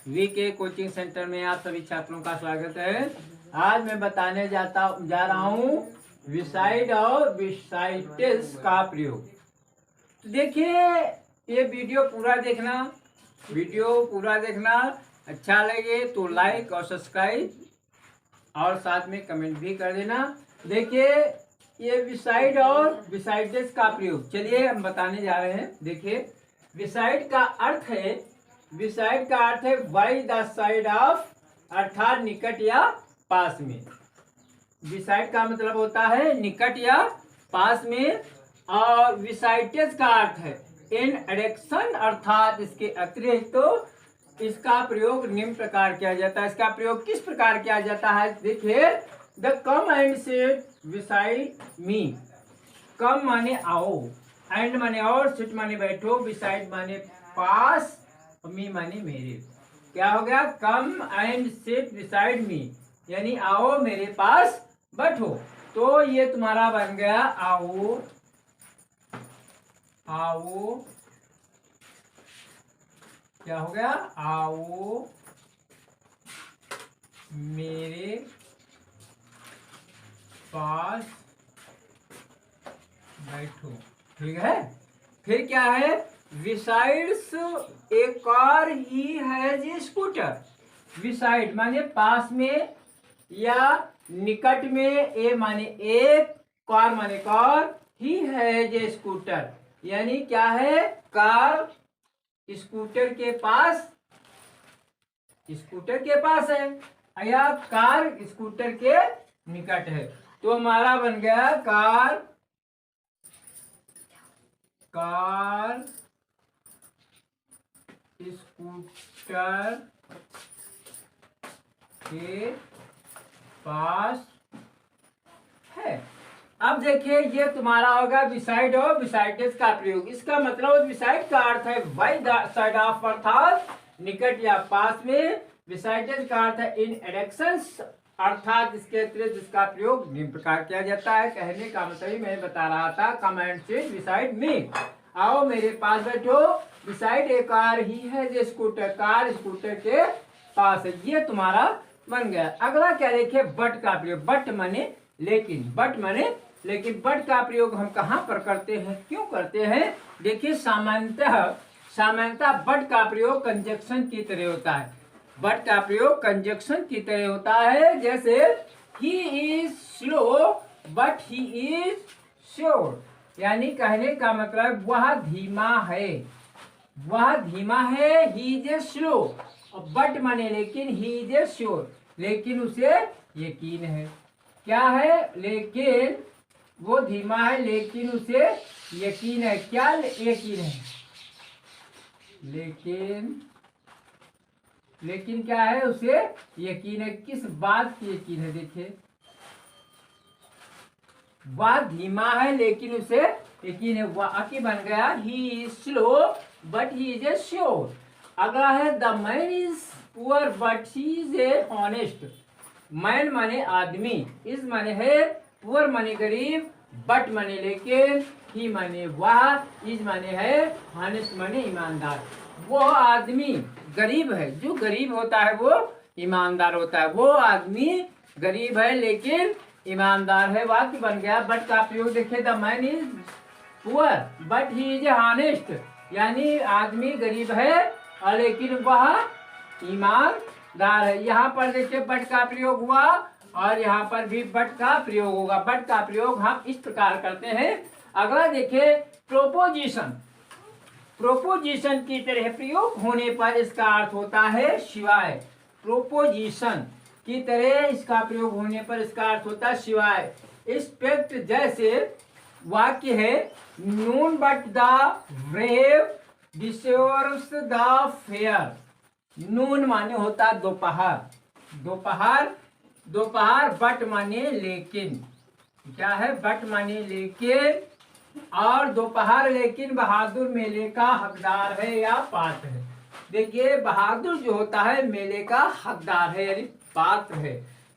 VK coaching centre में आप सभी छात्रों का स्वागत है। आज मैं बताने जा रहा हूँ विसाइड और विसाइटिस का प्रयोग। तो देखिए, ये वीडियो पूरा देखना। अच्छा लगे तो लाइक और सब्सक्राइब और साथ में कमेंट भी कर देना। देखिए, ये विसाइड और विसाइटिस का प्रयोग चलिए हम बताने जा रहे हैं। देखिए, विसाइड का अर्थ है बाई द साइड ऑफ, अर्थात निकट या पास में। विसाइड का मतलब होता है निकट या पास में। और विसाइटिस का अर्थ है इन एडिक्शन, अर्थात इसके अतिरिक्त तो इसका प्रयोग निम्न प्रकार किया जाता है। इसका प्रयोग किस प्रकार किया जाता है? देखिए, the come and sit beside me. Come माने आओ, एंड माने और, सिट माने बैठो, बिसाइड माने पास, मी माने मेरे। क्या हो गया? कम एंड सिट बिसाइड मी, यानी आओ मेरे पास बैठो। तो ये तुम्हारा बन गया आओ क्या हो गया? आओ मेरे पास बैठो। ठीक है। फिर क्या है? विसाइड्स एक और ही है जी स्कूटर। विसाइड माने पास में या निकट में, ए माने एक, कार माने कार, ही है जे स्कूटर, यानी क्या है? कार स्कूटर के पास है या कार स्कूटर के निकट है। तो हमारा बन गया कार स्कूटर के पास है। अब देखिए, ये तुम्हारा होगा विसाइड और विसाइटिस का प्रयोग। इसका मतलब विसाइड का अर्थ है बाई द साइड ऑफ, अर्थात निकट या पास में। विसाइटिस का अर्थ है इन एडिक्शंस, अर्थात इसके अतिरिक्त इसका प्रयोग निम्न प्रकार किया जाता है। कहने का मतलब मैं बता रहा था, कम एंड सिट बिसाइड मी, आओ मेरे पास बैठो। बिसाइड एक कार ही है जो स्कूटर, कार स्कूटर के पास है। ये तुम्हारा बन गया। अगला क्या देखिए? बट का प्रयोग। बट माने लेकिन, बट का प्रयोग हम कहाँ पर करते हैं, क्यों करते हैं? देखिए, सामान्यतः बट का प्रयोग कंजक्शन की तरह होता है। बट का प्रयोग कंजक्शन की तरह होता है। जैसे he is slow but he is sure, यानी कहने का मतलब वह धीमा है, ही इज स्लो। और बट माने लेकिन, ही इज श्योर, लेकिन उसे यकीन है। क्या है? लेकिन वो धीमा है लेकिन उसे यकीन है। क्या यकीन है? लेकिन क्या है? उसे यकीन है। किस बात की यकीन है? देखिए, वह धीमा है लेकिन उसे यकीन है। वाक्य बन गया he is slow but he is sure. अगला है the man is poor but he is a honest. Man माने आदमी, इज माने है, पुअर माने गरीब, बट माने लेकिन, ही माने वह, इज माने है, ऑनेस्ट माने ईमानदार। वो आदमी गरीब है, जो गरीब होता है वो ईमानदार होता है। वो आदमी गरीब है लेकिन ईमानदार है। वाक्य बन गया। बट का प्रयोग देखिए, the man is poor but he is honest, यानी आदमी गरीब है और लेकिन वह ईमानदार है। यहाँ पर देखिए बट का प्रयोग हुआ और यहाँ पर भी बट का प्रयोग होगा। बट का प्रयोग हम इस प्रकार करते हैं। अगला देखिए, प्रोपोजिशन की तरह प्रयोग होने पर इसका अर्थ होता है सिवाय। प्रोपोजिशन की तरह इसका प्रयोग होने पर इसका अर्थ होता है सिवाय। एक्सपेक्ट, जैसे वाक्य है noon but the brave deserves the fair. Noon माने होता दोपहर, बट माने लेकिन। क्या है? बट माने लेकिन, और दोपहर लेकिन बहादुर मेले का हकदार है या पात्र है। देखिए, बहादुर जो होता है मेले का हकदार है यानी पात्र है।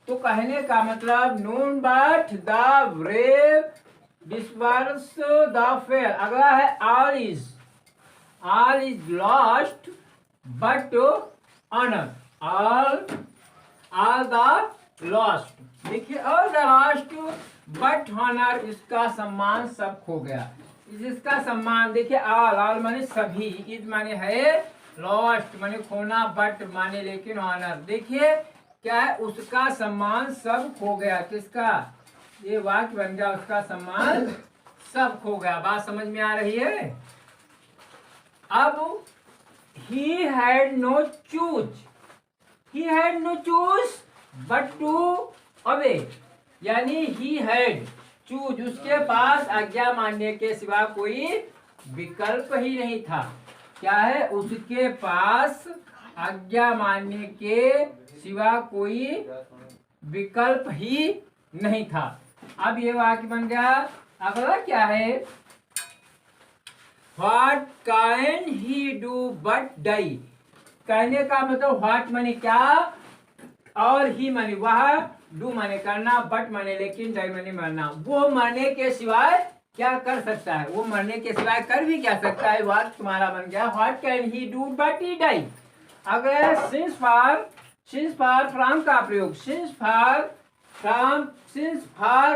तो कहने का मतलब noon but the brave deserves the fair. अगला है all is lost but honour, all the lost. देखिए all the lost but honour, इसका सम्मान सब खो गया। जिसका सम्मान देखिए ऑल माने सभी, इज माने है, लॉस्ट माने खोना, बट माने लेकिन, ऑनर देखिए क्या है, उसका सम्मान सब खो गया। किसका, ये वाक्य बन गया उसका सम्मान सब खो गया। बात समझ में आ रही है। अब he had no choose, he had no choose but to obey, यानी he had choose, उसके पास आज्ञा मानने के सिवा कोई विकल्प ही नहीं था। क्या है, उसके पास आज्ञा मानने के सिवा कोई विकल्प ही नहीं था। अब ये वाक्य बन गया। अगला क्या है, What can he do but die? कहने का मतलब व्हाट माने क्या, और ही माने वह, डू माने करना, बट माने लेकिन, डाई माने मरना। वो मरने के सिवाय क्या कर सकता है, वो मरने के सिवाय कर भी क्या सकता है। वाक्य तुम्हारा बन गया what can he do but he die. अगर सिंस फॉर फ्रॉम का प्रयोग, सिंस फॉर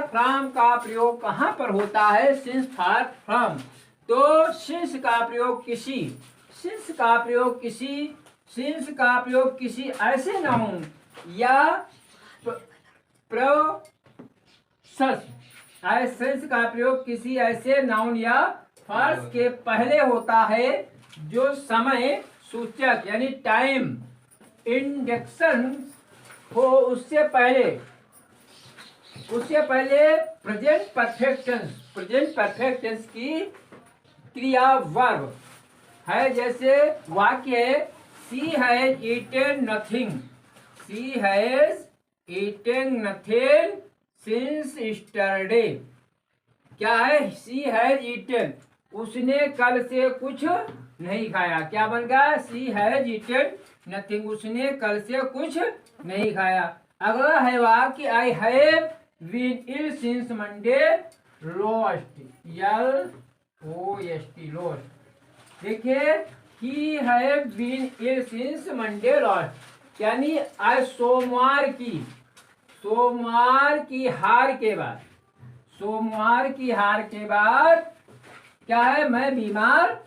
फ्रॉम का प्रयोग कहाँ पर होता है, सिंस फॉर फ्रॉम। तो सिंस का प्रयोग किसी, सिंस का प्रयोग किसी, सिंस का प्रयोग किसी ऐसे नाउन या प्रोसेस, सेंस का प्रयोग किसी ऐसे नाउन या फर्ज के पहले होता है जो समय सूचक यानी टाइम इंडेक्शन हो, उससे पहले प्रेजेंट परफेक्ट टेंस की क्रिया वर्ब है। जैसे वाक्य है she has eaten nothing, she has eaten nothing since yesterday. क्या है, शी हैज ईटेन, उसने कल से कुछ नहीं खाया। क्या बन गया, शी हैज ईटेन नथिंग, उसने कल से कुछ नहीं खाया। अगला है वाक्य I have been ill since Monday lost, LOST lost. देखिए he have been ill since Monday lost, यानी आज सोमवार की हार के बाद क्या है, मैं बीमार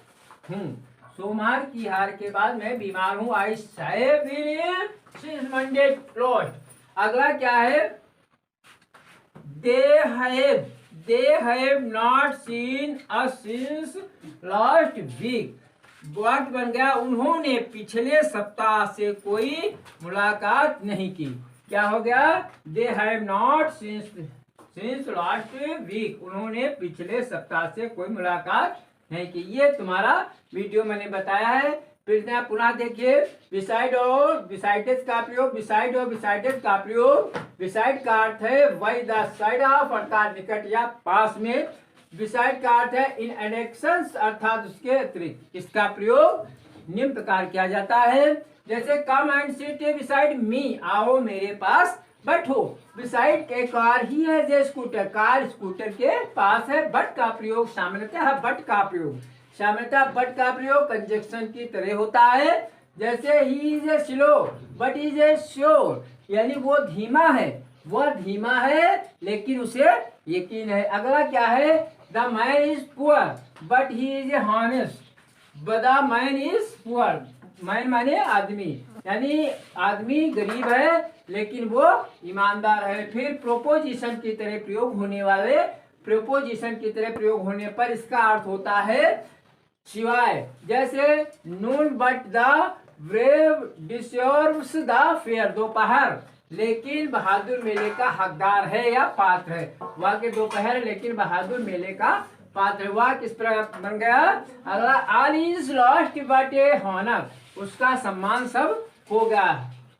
हूँ। सोमवार की हार के बाद मैं बीमार हूँ। I have been ill since Monday last. अगला क्या है, they have not seen us since last week। वाक्य बन गया उन्होंने पिछले सप्ताह से कोई मुलाकात नहीं की। क्या हो गया, they have not since last week, उन्होंने पिछले सप्ताह से कोई मुलाकात नहीं की। ये तुम्हारा वीडियो मैंने बताया है। फिर पुनः देखिए बिसाइड और बिसाइडेड का प्रयोग, बिसाइड और बिसाइडेड का प्रयोग। बिसाइड का अर्थ है वही द साइड ऑफ, अर्थात निकट या पास में। बिसाइड का अर्थ है इन एनेक्शन, अर्थात उसके अतिरिक्त। इसका प्रयोग निम्न प्रकार किया जाता है, जैसे कम एंड सिट बिसाइड मी, आओ मेरे पास बैठो। बिसाइड के कार ही है जे स्कूटर, कार स्कूटर के पास है। बट का प्रयोग सामान्यतः बट का प्रयोग कंजक्शन की तरह होता है। जैसे he is a slow but is a sure, यानी वो धीमा है लेकिन उसे यकीन है। अगला क्या है, the man is poor but he is a honest, the man is poor, man माने आदमी, यानी आदमी गरीब है लेकिन वो ईमानदार है। फिर प्रोपोजिशन की तरह प्रयोग होने पर इसका अर्थ होता है सिवाय। जैसे noon but the brave deserves the fair, दोपहर लेकिन बहादुर मेले का हकदार है या पात्र है। वाक्य दोपहर लेकिन बहादुर मेले का पात्र। वाक्य इस प्रकार बन गया। अगला all is lost but a honour, उसका सम्मान सब खो गया।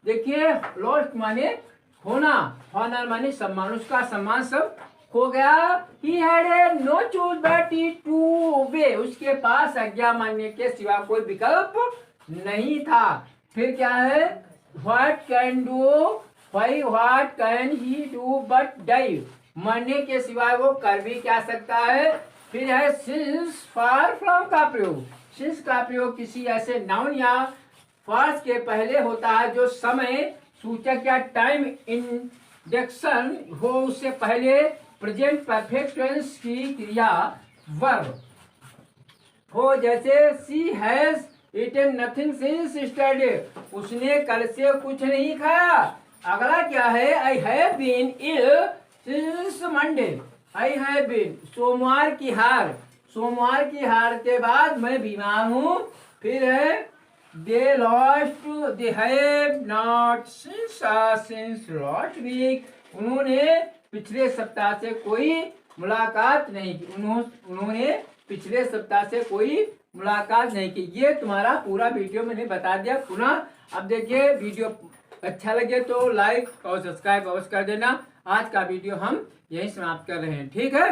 देखिए लॉस्ट माने खोना, हॉनर माने सम्मान, उसका सम्मान सब खो गया। He had no choice but to obey, उसके पास आज्ञा मानने के सिवा कोई विकल्प नहीं था। फिर क्या है, what can he do but die, मरने के सिवाय वो कर भी क्या सकता है। फिर है since far from का प्रयोग, since का प्रयोग किसी ऐसे नाउन या फर्स्ट के पहले होता है जो समय सूचक या टाइम इंडेक्शन हो, उससे पहले प्रेजेंट परफेक्ट टेंस की क्रिया वर्ब हो। जैसे she has eaten nothing since yesterday, उसने कल से कुछ नहीं खाया। अगला क्या है, I have been ill since Monday, I have been सोमवार की हार, सोमवार की हार के बाद मैं बीमार हूँ। फिर है they lost, they have not since last week, उन्होंने पिछले सप्ताह से कोई मुलाकात नहीं की, उन्होंने पिछले सप्ताह से कोई मुलाकात नहीं की। ये तुम्हारा पूरा वीडियो मैंने बता दिया पुनः। अब देखिए वीडियो अच्छा लगे तो लाइक और सब्सक्राइब अवश्य कर देना। आज का वीडियो हम यहीं समाप्त कर रहे हैं, ठीक है।